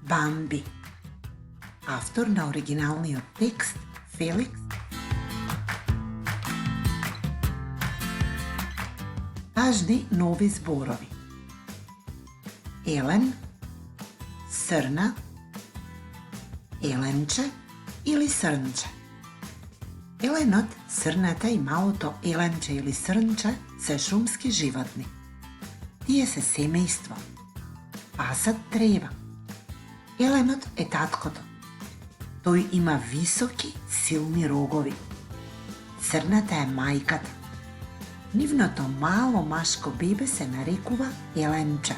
Bambi. Автор на оригиналниот текст Феликс. Важни нови зборови. Елен, срна, еленче или срнче. Еленот, срната и малото еленче или срнче се шумски животни. Тие се семејство. Пасат трева. Еленот е таткото. Тој има високи, силни рогови. Срната е мајката. Нивното мало машко бебе се нарекува еленче,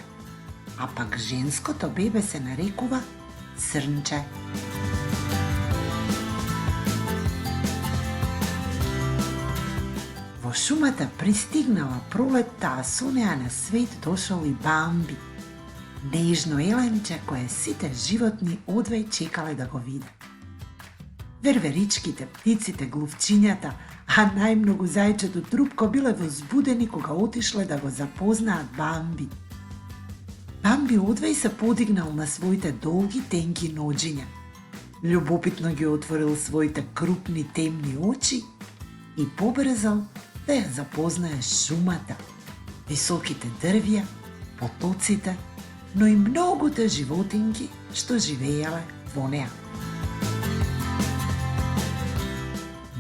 а пак женското бебе се нарекува срнче. Во шумата пристигнала пролетта, а со неа на свет дошол и Бамби, нежно еленче кое сите животни одвај чекале да го виде. Верверичките, птиците, глувчињата, а најмногу зајчето Трупко биле возбудени кога отишле да го запознаат Бамби. Бамби одвај се подигнал на своите долги, тенки ноџиња. Љубопитно ги отворил своите крупни, темни очи и побрзал да ја запознае шумата, високите дрвја, потоците, но и многуте животинки што живееле во неа.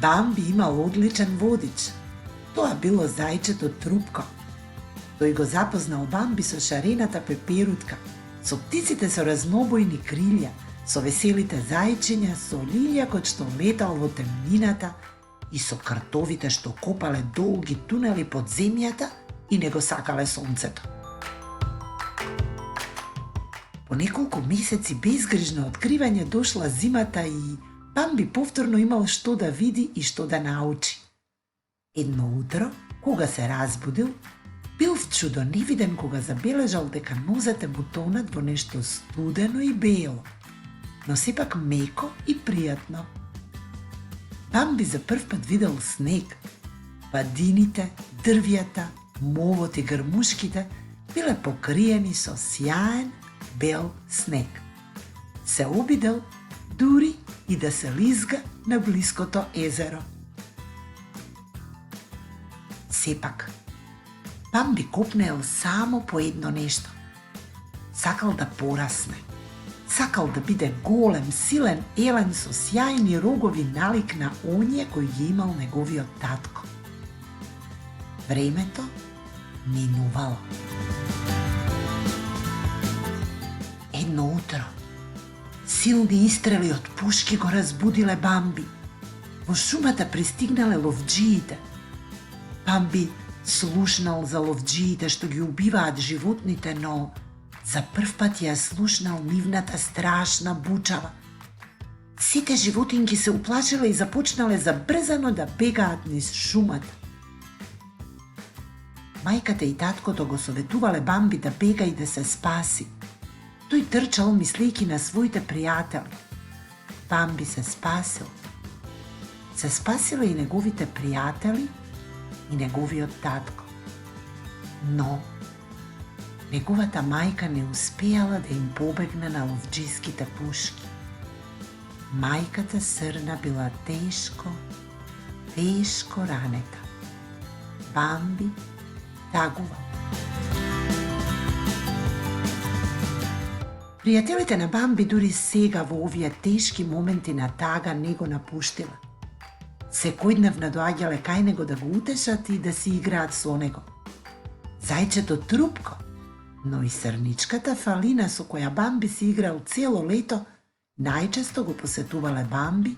Бамби имал одличен водич. Тоа било зајчето Трупко. Тој го запознал Бамби со шарената пеперутка, со птиците со разнобојни крилја, со веселите зајчиња, со лилјакот што летал во темнината и со кртовите што копале долги тунели под земјата и не го сакале сонцето. По неколку месеци безгрижно откривање дошла зимата и Бамби повторно имал што да види и што да научи. Едно утро, кога се разбудил, бил вчудо невиден кога забележал дека нозете му тонат во нешто студено и бело, но сепак меко и пријатно. Бамби за прв пат видел снег. Падините, дрвјата, мовот и грмушките биле покриени со сјаен бел снег. Се обидел дури и да се лизга на блиското езеро. Сепак, Бамби копнеел само по едно нешто. Сакал да порасне. Сакал да биде голем, силен елен со сјајни рогови налик на оние кој ги имал неговиот татко. Времето минувало. Едно утро, силни истрели од пушки го разбудиле Бамби. Во шумата пристигнале ловџиите. Бамби слушнал за ловџиите што ги убиваат животните, но за прв пат ја слушнал нивната страшна бучава. Сите животинки се уплашиле и започнале забрзано да бегаат низ шумата. Мајката и таткото го советувале Бамби да бега и да се спаси. Тој трчал мислејќи на своите пријатели. Бамби се спасил. Се спасиле и неговите пријатели и неговиот татко. Но неговата мајка не успеала да им побегне на ловџиските пушки. Мајката Срна била тешко ранета. Бамби тагувал. Пријателите на Бамби дури сега во овие тешки моменти на тага не го напуштила. Секојдневно доаѓале кај него да го утешат и да си играат со него. Зајчето Трупко, но и срничката Фалина со која Бамби си играл цело лето, најчесто го посетувале Бамби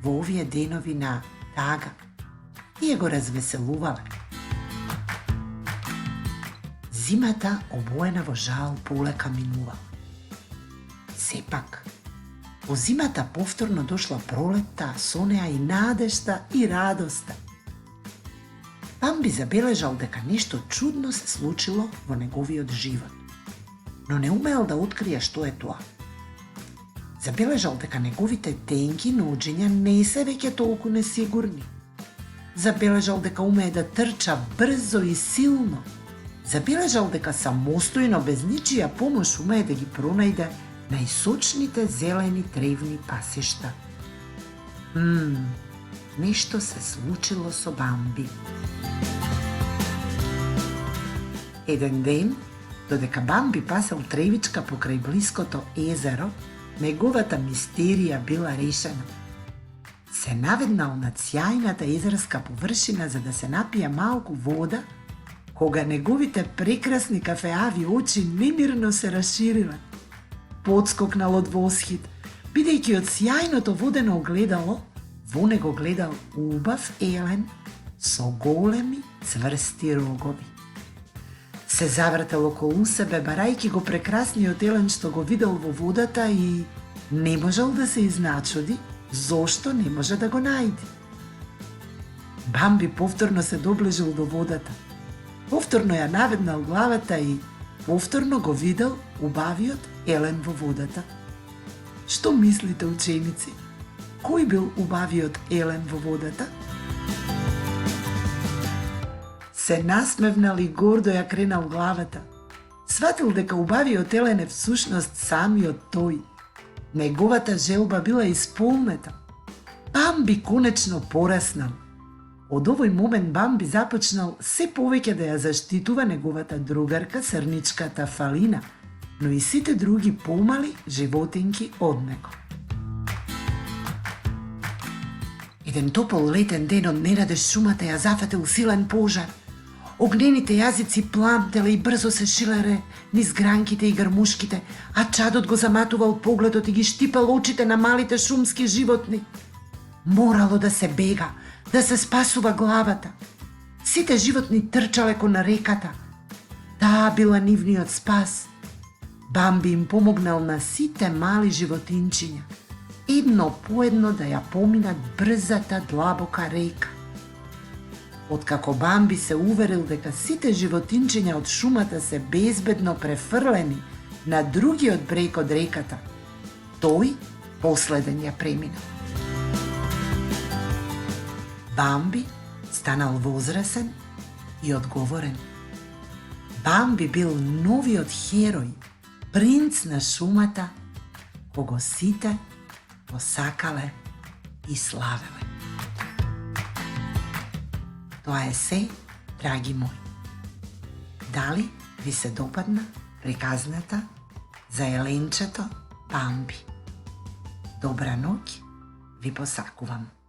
во овие денови на тага. Тие го развеселувале. Зимата, обоена во жал, полека минувала. Сепак, по зимата повторно дошла пролетта, со неа и надежта и радоста. Бамби забележал дека нешто чудно се случило во неговиот живот, но не умеел да открие што е тоа. Забележал дека неговите тенки ноџиња не се веќе толку несигурни. Забележал дека умее да трча брзо и силно. Забележал дека самостојно без ничија помош умее да ги пронајде најсочните зелени тревни пасишта. Нешто се случило со Бамби. Еден ден, додека Бамби пасел тревичка покрај блиското езеро, неговата мистерија била решена. Се наведнал над сјајната езерска површина за да се напие малку вода, кога неговите прекрасни кафеави очи немирно се расшириле. Подскокнал од восхит, бидејќи од сјајното водено огледало, во него гледал убав елен со големи цврсти рогови. Се завртел околу себе, барајќи го прекрасниот елен што го видел во водата и не можел да се изначуди зошто не може да го најде. Бамби повторно се доближил до водата. Повторно ја наведнал главата и повторно го видел убавиот елен во водата. Што мислите, ученици? Кој бил убавиот елен во водата? Се насмевнал и гордо ја кренал главата. Сватил дека убавиот елен е всушност самиот тој. Неговата желба била исполнета. Бамби конечно пораснал. Од овој момент Бамби започнал се повеќе да ја заштитува неговата другарка срничката Фалина, но и сите други помали животинки од него. Еден топол летен ден од нераде шумата ја зафатил силен пожар. Огнените јазици пламтеле и брзо се шилере низ гранките и грмушките, а чадот го заматувал погледот и ги штипал очите на малите шумски животни. Морало да се бега, да се спасува главата. Сите животни трчале кон реката. Таа била нивниот спас. Бамби им помогнал на сите мали животинчиња, едно по едно да ја поминат брзата длабока река. Откако Бамби се уверил дека сите животинчиња од шумата се безбедно префрлени на другиот брег од реката, тој последен ја преминал. Бамби станал возрасен и одговорен. Бамби бил новиот херој, принц на шумата, кого сите посакале и славеле. Тоа е се, драги мои. Дали ви се допадна приказната за еленчето Бамби? Добра ноќ ви посакувам.